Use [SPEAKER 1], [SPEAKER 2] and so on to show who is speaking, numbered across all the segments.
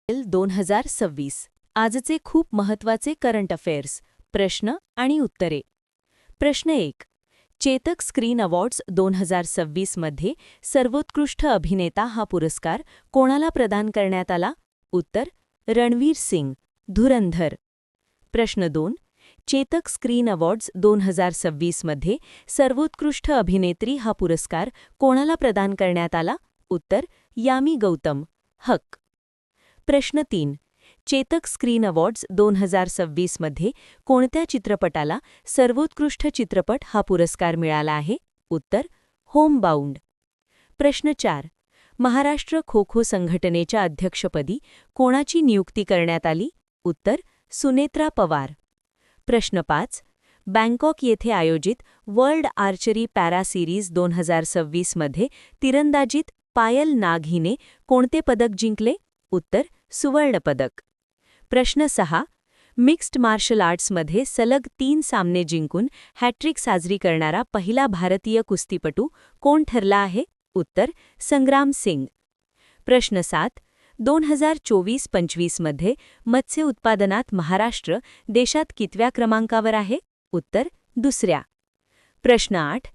[SPEAKER 1] 2026 आजचे खूप महत्त्वाचे करंट अफेअर्स प्रश्न आणि उत्तरे. प्रश्न 1. चेतक स्क्रीन अवॉर्ड्स 2026 मध्ये सर्वोत्कृष्ट अभिनेता हा पुरस्कार कोणाला प्रदान करण्यात आला? उत्तर रणवीर सिंग, धुरंधर. प्रश्न 2. चेतक स्क्रीन अवॉर्ड्स 2026 मध्ये सर्वोत्कृष्ट अभिनेत्री हा पुरस्कार कोणाला प्रदान करण्यात आला? उत्तर यामी गौतम, हक. प्रश्न 3. चेतक स्क्रीन अवॉर्ड्स 2026 मध्ये कोणत्या चित्रपटाला सर्वोत्कृष्ट चित्रपट हा पुरस्कार मिळाला आहे? उत्तर होमबाउंड. प्रश्न 4. महाराष्ट्र खो-खो संघटनेच्या अध्यक्षपदी कोणाची नियुक्ती करण्यात आली? उत्तर सुनेत्रा पवार. प्रश्न 5. बँकॉक येथे आयोजित वर्ल्ड आर्चरी पॅरा सिरीज 2026 मध्ये तिरंदाजीत पायल नाग हिने कोणते पदक जिंकले? उत्तर सुवर्णपदक. प्रश्न 6. मिक्स्ड मार्शल आर्ट्समध्ये सलग 3 सामने जिंकून हॅट्रिक साजरी करणारा पहिला भारतीय कुस्तीपटू कोण ठरला आहे? उत्तर संग्राम सिंग. प्रश्न 7. 2024-25 मध्ये मत्स्य उत्पादनात महाराष्ट्र देशात कितव्या क्रमांकावर आहे? उत्तर दुसऱ्या. प्रश्न 8.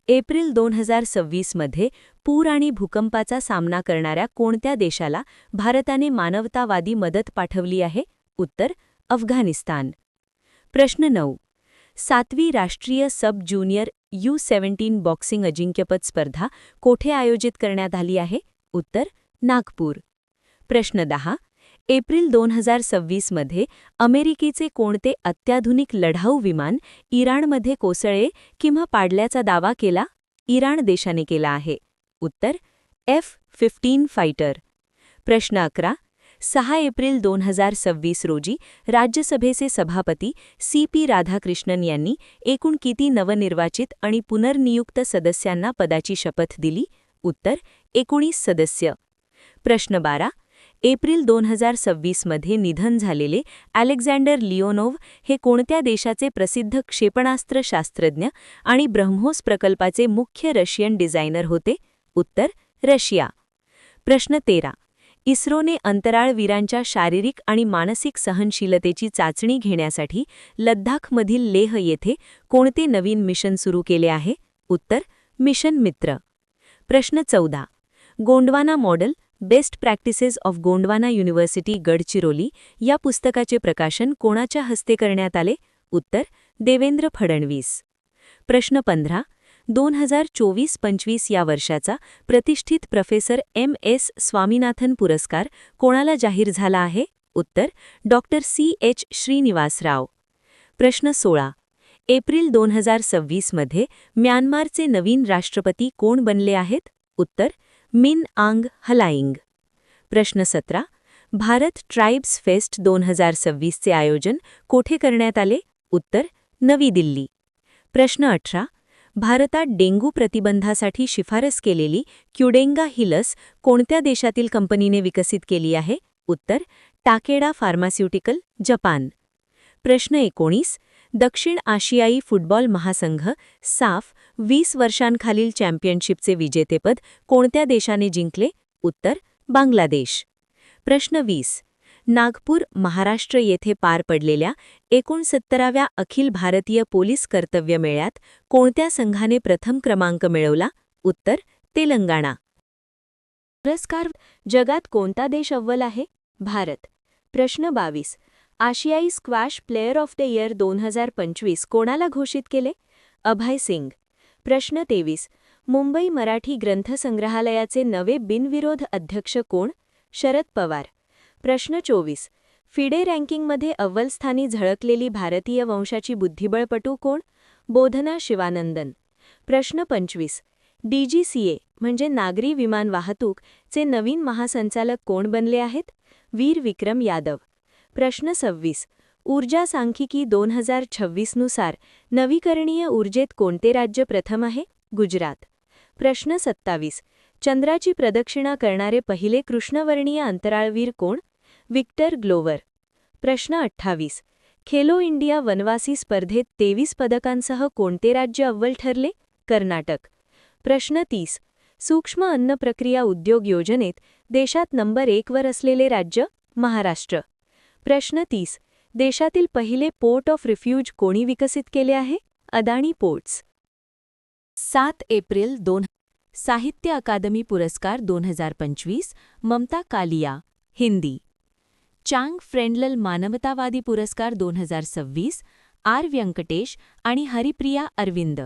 [SPEAKER 1] एप्रिल 2026 मध्ये पूर आणि भूकंपाचा सामना करणाऱ्या कोणत्या देशाला भारताने मानवतावादी मदत पाठवली आहे? उत्तर अफगाणिस्तान. प्रश्न 9. 7वी राष्ट्रीय सब ज्युनियर U17 बॉक्सिंग अजिंक्यपद स्पर्धा कोठे आयोजित करण्यात आली आहे? उत्तर नागपूर. प्रश्न 10. एप्रिल 2026 मध्ये अमेरिकेचे कोणते अत्याधुनिक लढाऊ विमान इराणमध्ये कोसळले किंवा पाडल्याचा दावा केला? इराण देशाने केला आहे. उत्तर F-15 फायटर. प्रश्न 11. 6 एप्रिल 2026 रोजी राज्यसभेचे सभापती C.P. राधाकृष्णन यांनी एकूण किती नवनिर्वाचित आणि पुनर्नियुक्त सदस्यांना पदाची शपथ दिली? उत्तर 19 सदस्य. प्रश्न 12. एप्रिल 2026 मध्ये निधन झालेले अलेक्झांडर लिओनोव्ह हे कोणत्या देशाचे प्रसिद्ध क्षेपणास्त्र शास्त्रज्ञ आणि ब्रह्मोस प्रकल्पाचे मुख्य रशियन डिझायनर होते? उत्तर रशिया. प्रश्न 13. इस्रोने अंतराळवीरांच्या शारीरिक आणि मानसिक सहनशीलतेची चाचणी घेण्यासाठी लद्दाखमधील लेह येथे कोणते नवीन मिशन सुरू केले आहे? उत्तर मिशन मित्र. प्रश्न 14. Gondwana model best practices of Gondwana university Gadchiroli या पुस्तकाचे प्रकाशन कोणाच्या हस्ते करण्यात आले? उत्तर देवेंद्र फडणवीस. प्रश्न 15. 2024-25 या वर्षाचा प्रतिष्ठित प्रोफेसर M.S. स्वामीनाथन पुरस्कार कोणाला जाहीर झाला आहे? उत्तर डॉक्टर C.H. श्रीनिवास राव. प्रश्न 16. एप्रिल 2026 मध्ये म्यानमारचे नवीन राष्ट्रपती कोण बनले आहेत? उत्तर मिन आंग हलाइंग. प्रश्न 17. भारत ट्राइब्स फेस्ट 2026 चे आयोजन कोठे करण्यात आले? उत्तर नवी दिल्ली. प्रश्न 18. भारतात डेंग्यू प्रतिबंधासाठी शिफारस केलेली क्युडेंगा ही लस कोणत्या देशातील कंपनीने विकसित केली आहे? उत्तर टाकेडा फार्मास्युटिकल, जपान. प्रश्न 19. दक्षिण आशियाई फुटबॉल महासंघ साफ 20 वर्षांखालील चॅम्पियनशिपचे विजेतेपद कोणत्या देशाने जिंकले? उत्तर बांगलादेश. प्रश्न 20. नागपूर, महाराष्ट्र येथे पार पडलेल्या 69व्या अखिल भारतीय पोलीस कर्तव्य मेळ्यात कोणत्या संघाने प्रथम क्रमांक मिळवला? उत्तर तेलंगणा. पुरस्कार जगात कोणता देश अव्वल आहे? भारत. प्रश्न 22. आशियाई squash player of the year 2025 कोणाला घोषित केले? अभय सिंग. प्रश्न 23. मुंबई मराठी ग्रंथसंग्रहालयाचे नवे बिनविरोध अध्यक्ष कोण? शरद पवार. प्रश्न 24. फिडे रँकिंगमध्ये अव्वलस्थानी झळकलेली भारतीय वंशाची बुद्धिबळपटू कोण? बोधना शिवानंदन. प्रश्न 25. DGCA म्हणजे नागरी विमान वाहतूक चे नवीन महासंचालक कोण बनले आहेत? वीर विक्रम यादव. प्रश्न 26. ऊर्जा सांख्यिकी 2026 नुसार नवीकरणीय ऊर्जेत कोणते राज्य प्रथम आहे? गुजरात. प्रश्न 27. चंद्राची प्रदक्षिणा करणारे पहिले कृष्णवर्णीय अंतराळवीर कोण? Victor Glover. प्रश्न 28. खेलो इंडिया वनवासी स्पर्धेत 23 पदकांसह कोणते राज्य अव्वल ठरले? कर्नाटक. प्रश्न 30. सूक्ष्म अन्न प्रक्रिया उद्योग योजनेत देशात नंबर 1 वर असलेले राज्य? महाराष्ट्र. प्रश्न 30. देशातील पहिले पोर्ट ऑफ रिफ्यूज कोणी विकसित केले आहे? अदानी पोर्ट्स. 7 एप्रिल 2. साहित्य अकादमी पुरस्कार 2025 ममता कालिया, हिंदी. चांग फ्रेंडल मानवतावादी पुरस्कार 2026 आर व्यंकटेश आणि हरिप्रिया अरविंद.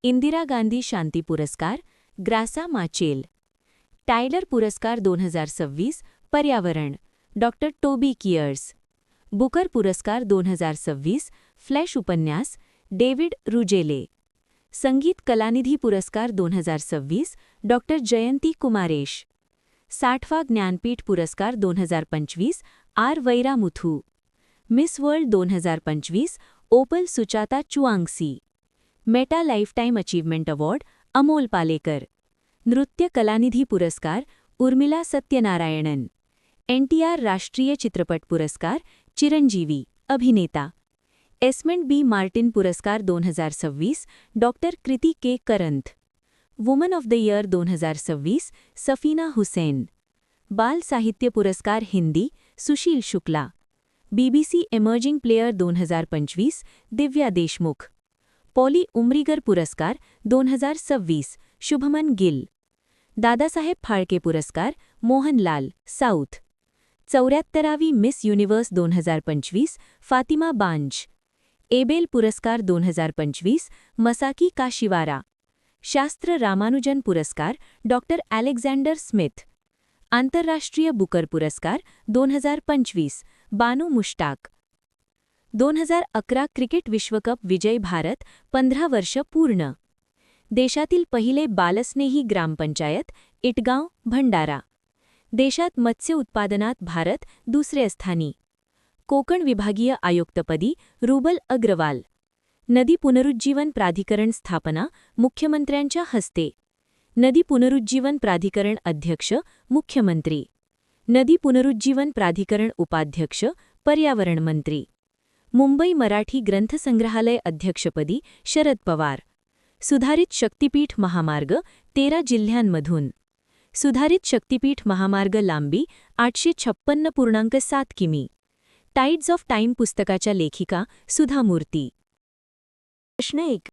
[SPEAKER 1] इंदिरा गांधी शांती पुरस्कार ग्रासा माचेल. टायलर पुरस्कार 2026 पर्यावरण डॉ. टोबी कियर्स. बुकर पुरस्कार 2026 फ्लॅश उपन्यास डेव्हिड रुजेले. संगीत कलानिधी पुरस्कार 2026 डॉ. जयंती कुमारेश. 60वा ज्ञानपीठ पुरस्कार 2025 R Vairamuthu. Miss world 2025 Opal Suchata Chuangsri. Meta lifetime achievement award Amol Palekar. Nritya Kalanidhi पुरस्कार उर्मिला सत्यनारायणन. NTR राष्ट्रीय चित्रपट पुरस्कार चिरंजीवी, अभिनेता. एस्मेंट बी मार्टिन पुरस्कार 2026 डॉ. Kriti K Karanth. Woman of the year 2026 Safina Hussain. बाल साहित्य पुरस्कार Hindi Sushil Shukla. BBC emerging player 2025 Divya Deshmukh. Polly Umrigar पुरस्कार 2026 शुभमन गिल. दादासाहेब फाळके पुरस्कार मोहनलाल, साऊथ. 74वी मिस युनिव्हर्स 2025 फातिमा बांज. एबेल पुरस्कार 2025 मसाकी काशिवारा. शास्त्र रामानुजन पुरस्कार डॉ. Alexander Smith. आंतरराष्ट्रीय बुकर पुरस्कार 2025 बानू मुश्ताक. 2011 क्रिकेट विश्वकप विजय भारत 15 वर्ष पूर्ण. देशातील पहिले बालस्नेही ग्रामपंचायत इटगाव, भंडारा. देशात मत्स्य उत्पादनात भारत दुसरे स्थानी. कोकण विभागीय आयुक्तपदी रुबल अग्रवाल. नदी पुनरुज्जीवन प्राधिकरण स्थापना मुख्यमंत्र्यांच्या हस्ते. नदी पुनरुज्जीवन प्राधिकरण अध्यक्ष मुख्यमंत्री. नदी पुनरुज्जीवन प्राधिकरण उपाध्यक्ष पर्यावरण मंत्री. मुंबई मराठी ग्रंथसंग्रहालय अध्यक्षपदी शरद पवार. सुधारित शक्तीपीठ महामार्ग 13 जिल्ह्यांमधून. सुधारित शक्तीपीठ महामार्ग लांबी 856.7 किमी. टाइड्स ऑफ टाइम पुस्तकाच्या लेखिका सुधा मूर्ती. प्रश्न 1.